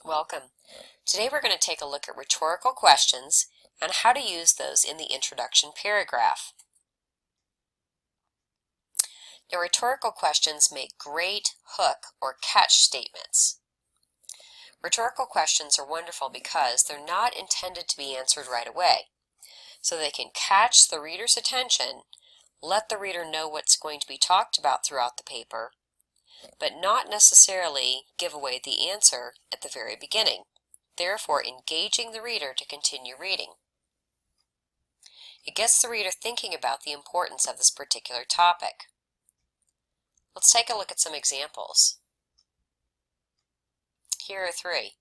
Welcome. Today we're going to take a look at rhetorical questions and how to use those in the introduction paragraph. Now, rhetorical questions make great hook or catch statements. Rhetorical questions are wonderful because they're not intended to be answered right away. So they can catch the reader's attention, let the reader know what's going to be talked about throughout the paper, but not necessarily give away the answer at the very beginning, therefore engaging the reader to continue reading. It gets the reader thinking about the importance of this particular topic. Let's take a look at some examples. Here are three.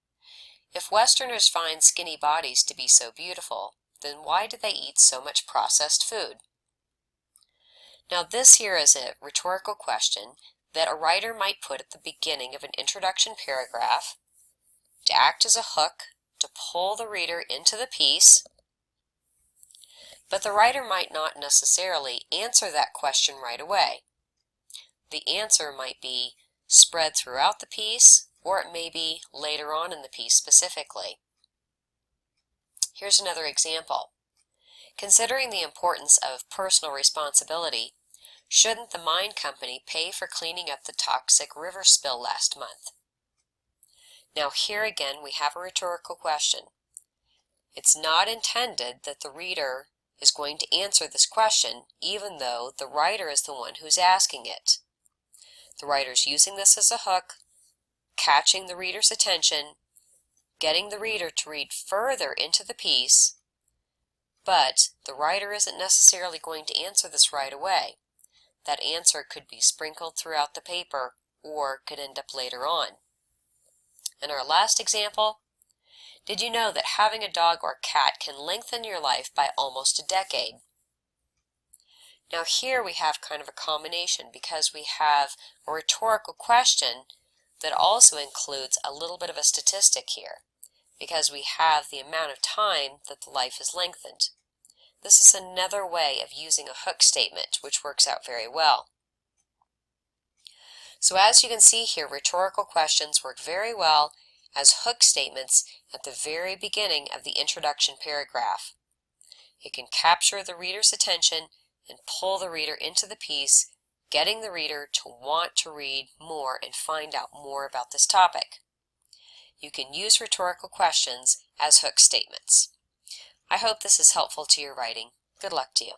If Westerners find skinny bodies to be so beautiful, then why do they eat so much processed food? Now this here is a rhetorical question that a writer might put at the beginning of an introduction paragraph to act as a hook to pull the reader into the piece, but the writer might not necessarily answer that question right away. The answer might be spread throughout the piece, or it may be later on in the piece specifically. Here's another example. Considering the importance of personal responsibility, shouldn't the mine company pay for cleaning up the toxic river spill last month? Now here again we have a rhetorical question. It's not intended that the reader is going to answer this question, even though the writer is the one who's asking it. The writer's using this as a hook, catching the reader's attention, getting the reader to read further into the piece, but the writer isn't necessarily going to answer this right away. That answer could be sprinkled throughout the paper or could end up later on. In our last example, did you know that having a dog or cat can lengthen your life by almost a decade? Now here we have kind of a combination because we have a rhetorical question that also includes a little bit of a statistic here because we have the amount of time that the life is lengthened. This is another way of using a hook statement, which works out very well. So as you can see here, rhetorical questions work very well as hook statements at the very beginning of the introduction paragraph. It can capture the reader's attention and pull the reader into the piece, getting the reader to want to read more and find out more about this topic. You can use rhetorical questions as hook statements. I hope this is helpful to your writing. Good luck to you.